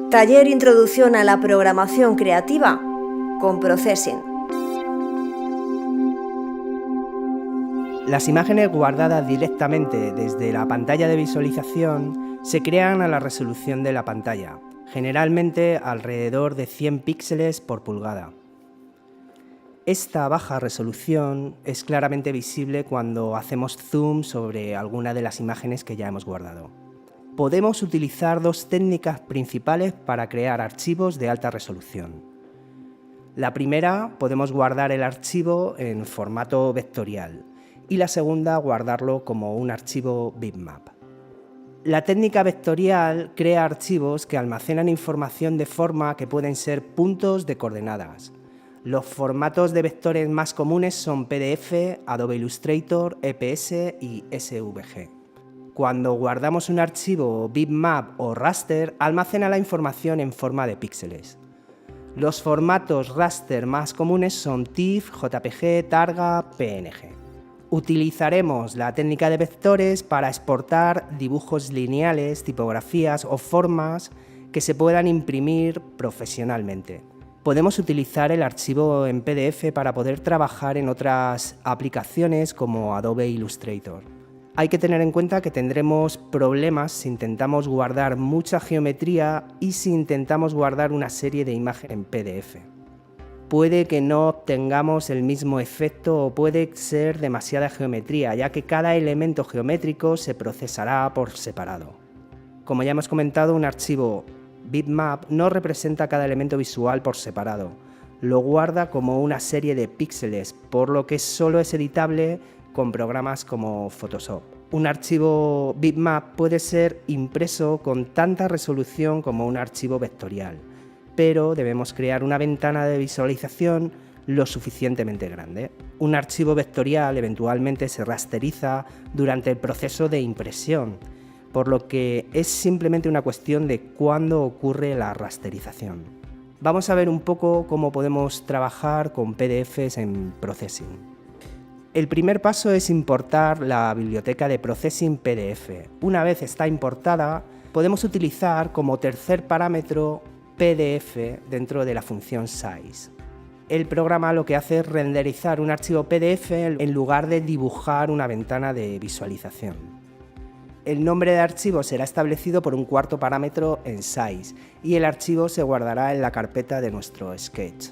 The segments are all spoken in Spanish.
Taller Introducción a la Programación Creativa con Processing. Las imágenes guardadas directamente desde la pantalla de visualización se crean a la resolución de la pantalla, generalmente alrededor de 100 píxeles por pulgada. Esta baja resolución es claramente visible cuando hacemos zoom sobre alguna de las imágenes que ya hemos guardado. Podemos utilizar dos técnicas principales para crear archivos de alta resolución. La primera, podemos guardar el archivo en formato vectorial y la segunda, guardarlo como un archivo bitmap. La técnica vectorial crea archivos que almacenan información de forma que pueden ser puntos de coordenadas. Los formatos de vectores más comunes son PDF, Adobe Illustrator, EPS y SVG. Cuando guardamos un archivo bitmap o raster, almacena la información en forma de píxeles. Los formatos raster más comunes son TIFF, JPG, Targa, PNG. Utilizaremos la técnica de vectores para exportar dibujos lineales, tipografías o formas que se puedan imprimir profesionalmente. Podemos utilizar el archivo en PDF para poder trabajar en otras aplicaciones como Adobe Illustrator. Hay que tener en cuenta que tendremos problemas si intentamos guardar mucha geometría y si intentamos guardar una serie de imágenes en PDF. Puede que no obtengamos el mismo efecto o puede ser demasiada geometría, ya que cada elemento geométrico se procesará por separado. Como ya hemos comentado, un archivo bitmap no representa cada elemento visual por separado, lo guarda como una serie de píxeles, por lo que solo es editable con programas como Photoshop. Un archivo bitmap puede ser impreso con tanta resolución como un archivo vectorial, pero debemos crear una ventana de visualización lo suficientemente grande. Un archivo vectorial eventualmente se rasteriza durante el proceso de impresión, por lo que es simplemente una cuestión de cuándo ocurre la rasterización. Vamos a ver un poco cómo podemos trabajar con PDFs en Processing. El primer paso es importar la biblioteca de Processing PDF. Una vez está importada, podemos utilizar como tercer parámetro PDF dentro de la función size. El programa lo que hace es renderizar un archivo PDF en lugar de dibujar una ventana de visualización. El nombre de archivo será establecido por un cuarto parámetro en size y el archivo se guardará en la carpeta de nuestro sketch.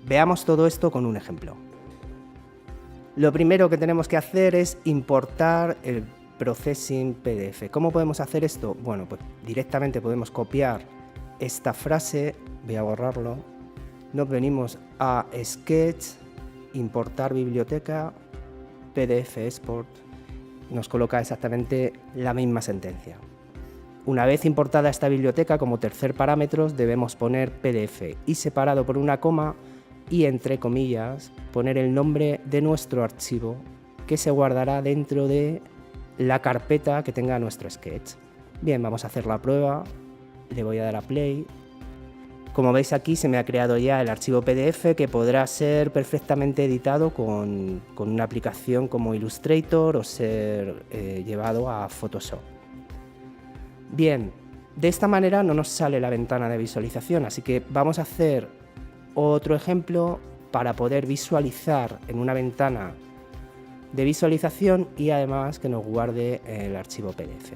Veamos todo esto con un ejemplo. Lo primero que tenemos que hacer es importar el Processing PDF. ¿Cómo podemos hacer esto? Bueno, pues directamente podemos copiar esta frase, voy a borrarlo. Nos venimos a Sketch, importar biblioteca, PDF export, nos coloca exactamente la misma sentencia. Una vez importada esta biblioteca, como tercer parámetro debemos poner PDF y separado por una coma y entre comillas poner el nombre de nuestro archivo que se guardará dentro de la carpeta que tenga nuestro sketch. Bien, vamos a hacer la prueba, le voy a dar a play. Como veis aquí se me ha creado ya el archivo PDF que podrá ser perfectamente editado con una aplicación como Illustrator o ser llevado a Photoshop. Bien, de esta manera no nos sale la ventana de visualización, así que vamos a hacer otro ejemplo para poder visualizar en una ventana de visualización y además que nos guarde el archivo PDF.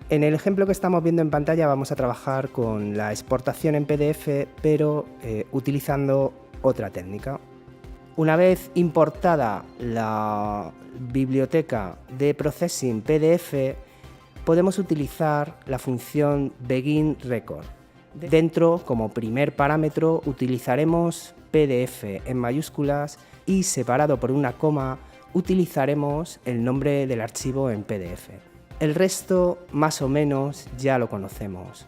En el ejemplo que estamos viendo en pantalla vamos a trabajar con la exportación en PDF, pero utilizando otra técnica. Una vez importada la biblioteca de Processing PDF, podemos utilizar la función BeginRecord. Dentro, como primer parámetro, utilizaremos PDF en mayúsculas y separado por una coma utilizaremos el nombre del archivo en PDF. El resto, más o menos, ya lo conocemos.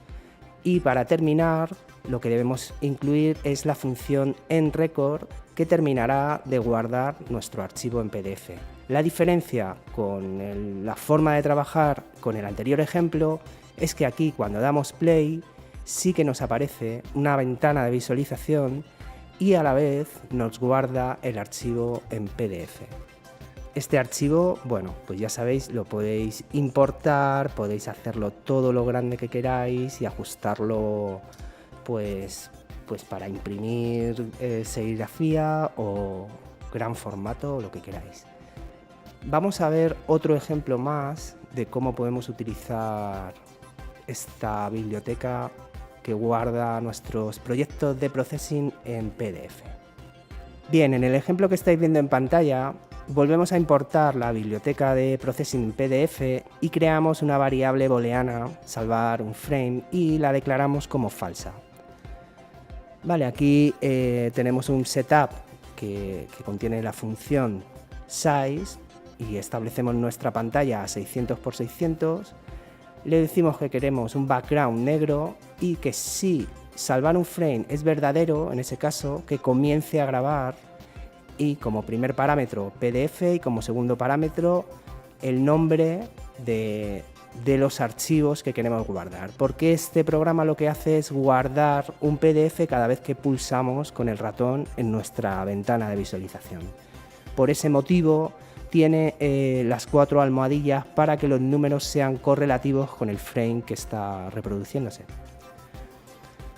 Y para terminar, lo que debemos incluir es la función endRecord que terminará de guardar nuestro archivo en PDF. La diferencia con la forma de trabajar con el anterior ejemplo es que aquí cuando damos play sí que nos aparece una ventana de visualización y a la vez nos guarda el archivo en PDF. Este archivo, bueno, pues ya sabéis, lo podéis importar, podéis hacerlo todo lo grande que queráis y ajustarlo pues para imprimir serigrafía o gran formato o lo que queráis. Vamos a ver otro ejemplo más de cómo podemos utilizar esta biblioteca que guarda nuestros proyectos de processing en PDF. Bien, en el ejemplo que estáis viendo en pantalla, volvemos a importar la biblioteca de processing en PDF y creamos una variable booleana, salvar un frame, y la declaramos como falsa. Vale, aquí tenemos un setup que contiene la función size y establecemos nuestra pantalla a 600 x 600. Le decimos que queremos un background negro y que si salvar un frame es verdadero, en ese caso, que comience a grabar, y como primer parámetro PDF y como segundo parámetro el nombre de los archivos que queremos guardar, porque este programa lo que hace es guardar un PDF cada vez que pulsamos con el ratón en nuestra ventana de visualización. Por ese motivo tiene las 4 almohadillas para que los números sean correlativos con el frame que está reproduciéndose.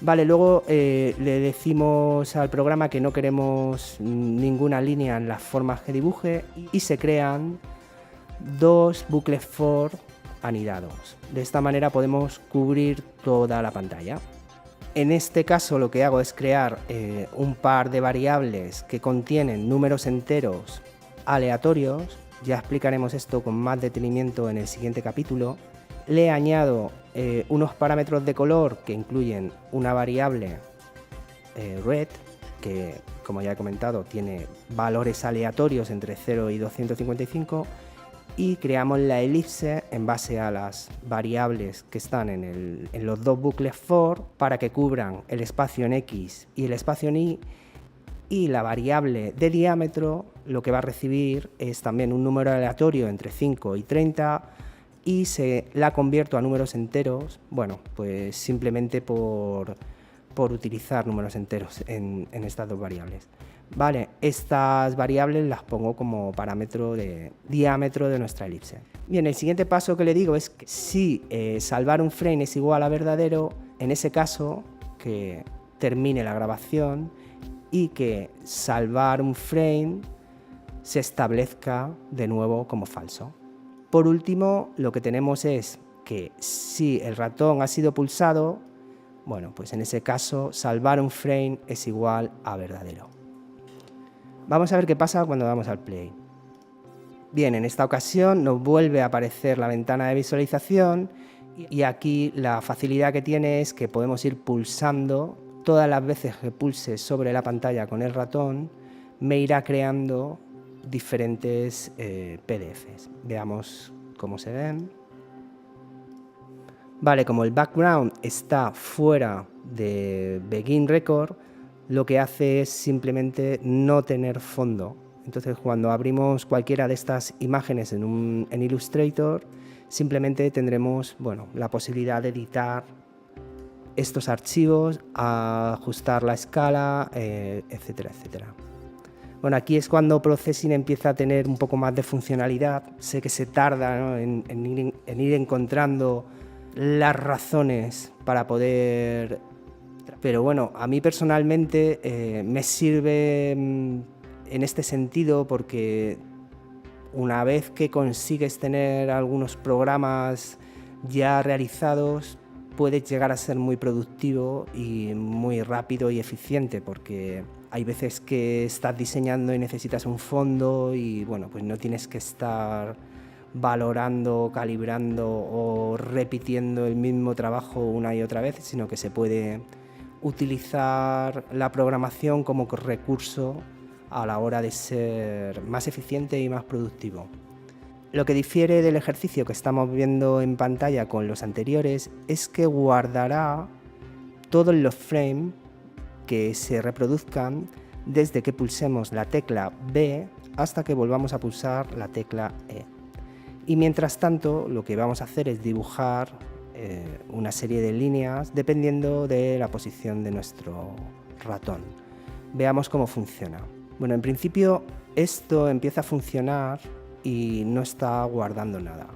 Vale, luego le decimos al programa que no queremos ninguna línea en las formas que dibuje y se crean 2 bucles for anidados. De esta manera podemos cubrir toda la pantalla. En este caso lo que hago es crear un par de variables que contienen números enteros aleatorios. Ya explicaremos esto con más detenimiento en el siguiente capítulo. Le añado unos parámetros de color que incluyen una variable red, que como ya he comentado tiene valores aleatorios entre 0 y 255, y creamos la elipse en base a las variables que están en los 2 bucles for para que cubran el espacio en X y el espacio en Y, y la variable de diámetro lo que va a recibir es también un número aleatorio entre 5 y 30 y se la convierto a números enteros, bueno, pues simplemente por utilizar números enteros en estas 2 variables. Vale, estas variables las pongo como parámetro de diámetro de nuestra elipse. Bien, el siguiente paso que le digo es que si salvar un frame es igual a verdadero, en ese caso que termine la grabación y que salvar un frame se establezca de nuevo como falso. Por último, lo que tenemos es que si el ratón ha sido pulsado, bueno, pues en ese caso salvar un frame es igual a verdadero. Vamos a ver qué pasa cuando damos al play. Bien, en esta ocasión nos vuelve a aparecer la ventana de visualización y aquí la facilidad que tiene es que podemos ir pulsando. Todas las veces que pulse sobre la pantalla con el ratón me irá creando diferentes PDFs. Veamos cómo se ven. Vale, como el background está fuera de Begin Record, lo que hace es simplemente no tener fondo. Entonces, cuando abrimos cualquiera de estas imágenes en Illustrator, simplemente tendremos, bueno, la posibilidad de editar estos archivos, ajustar la escala, etcétera, etcétera. Bueno, aquí es cuando Processing empieza a tener un poco más de funcionalidad. Sé que se tarda, ¿no?, en ir encontrando las razones para poder... Pero bueno, a mí personalmente me sirve en este sentido porque una vez que consigues tener algunos programas ya realizados, puedes llegar a ser muy productivo y muy rápido y eficiente, porque hay veces que estás diseñando y necesitas un fondo y bueno, pues no tienes que estar valorando, calibrando o repitiendo el mismo trabajo una y otra vez, sino que se puede utilizar la programación como recurso a la hora de ser más eficiente y más productivo. Lo que difiere del ejercicio que estamos viendo en pantalla con los anteriores es que guardará todos los frames que se reproduzcan desde que pulsemos la tecla B hasta que volvamos a pulsar la tecla E. Y mientras tanto, lo que vamos a hacer es dibujar una serie de líneas dependiendo de la posición de nuestro ratón. Veamos cómo funciona. Bueno, en principio esto empieza a funcionar y no está guardando nada.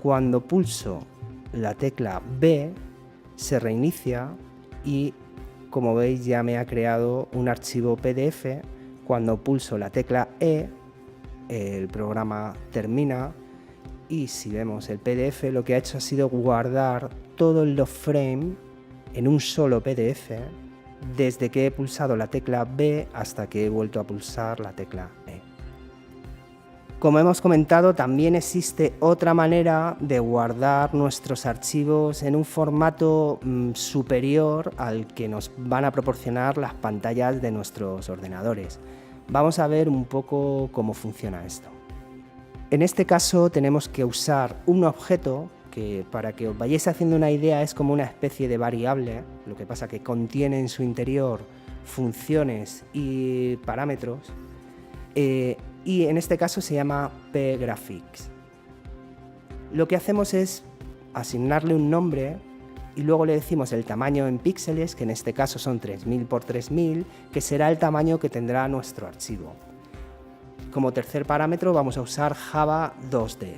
Cuando pulso la tecla B, se reinicia y, como veis, ya me ha creado un archivo PDF. Cuando pulso la tecla E, el programa termina y si vemos el PDF, lo que ha hecho ha sido guardar todo el log frame en un solo PDF desde que he pulsado la tecla B hasta que he vuelto a pulsar la tecla E. Como hemos comentado, también existe otra manera de guardar nuestros archivos en un formato superior al que nos van a proporcionar las pantallas de nuestros ordenadores. Vamos a ver un poco cómo funciona esto. En este caso tenemos que usar un objeto que, para que os vayáis haciendo una idea, es como una especie de variable, lo que pasa que contiene en su interior funciones y parámetros, y en este caso se llama pgraphics. Lo que hacemos es asignarle un nombre y luego le decimos el tamaño en píxeles, que en este caso son 3000 por 3000, que será el tamaño que tendrá nuestro archivo. Como tercer parámetro vamos a usar Java 2D.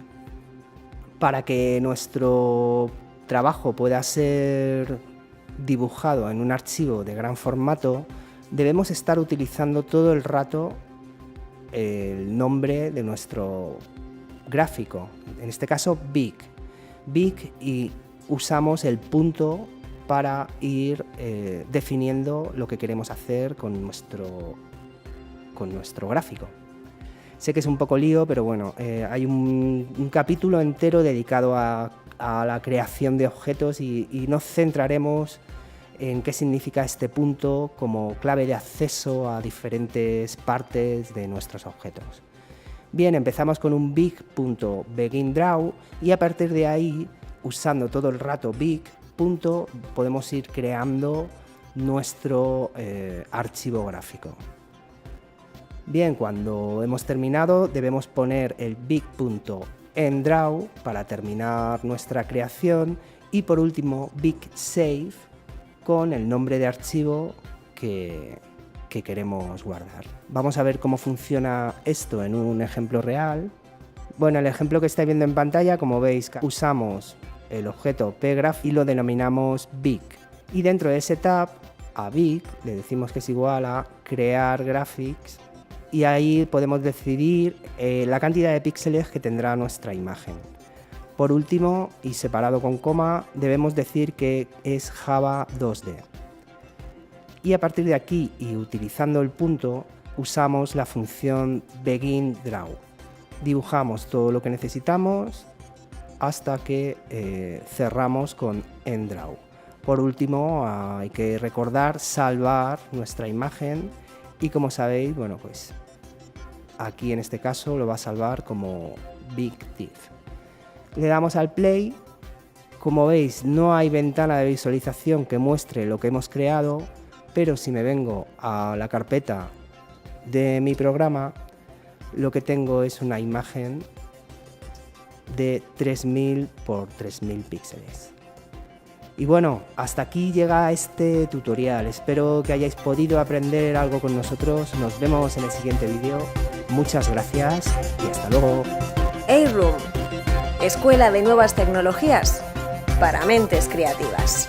Para que nuestro trabajo pueda ser dibujado en un archivo de gran formato, debemos estar utilizando todo el rato el nombre de nuestro gráfico, en este caso Big, y usamos el punto para ir definiendo lo que queremos hacer con nuestro gráfico. Sé que es un poco lío, pero bueno, hay un capítulo entero dedicado a la creación de objetos y nos centraremos en qué significa este punto como clave de acceso a diferentes partes de nuestros objetos. Bien, empezamos con un big.beginDraw y a partir de ahí, usando todo el rato big, podemos ir creando nuestro archivo gráfico. Bien, cuando hemos terminado debemos poner el big.endDraw para terminar nuestra creación y por último big.save con el nombre de archivo que queremos guardar. Vamos a ver cómo funciona esto en un ejemplo real. Bueno, el ejemplo que estáis viendo en pantalla, como veis, usamos el objeto pgraph y lo denominamos big. Y dentro de ese tab, a big, le decimos que es igual a crear graphics y ahí podemos decidir la cantidad de píxeles que tendrá nuestra imagen. Por último, y separado con coma, debemos decir que es Java 2D. Y a partir de aquí, y utilizando el punto, usamos la función beginDraw. Dibujamos todo lo que necesitamos hasta que cerramos con endDraw. Por último, hay que recordar salvar nuestra imagen y, como sabéis, bueno, pues aquí en este caso lo va a salvar como BigTiff. Le damos al play. Como veis, no hay ventana de visualización que muestre lo que hemos creado, pero si me vengo a la carpeta de mi programa, lo que tengo es una imagen de 3000 por 3000 píxeles. Y bueno, hasta aquí llega este tutorial. Espero que hayáis podido aprender algo con nosotros. Nos vemos en el siguiente vídeo. Muchas gracias y hasta luego. A-Room, escuela de nuevas tecnologías para mentes creativas.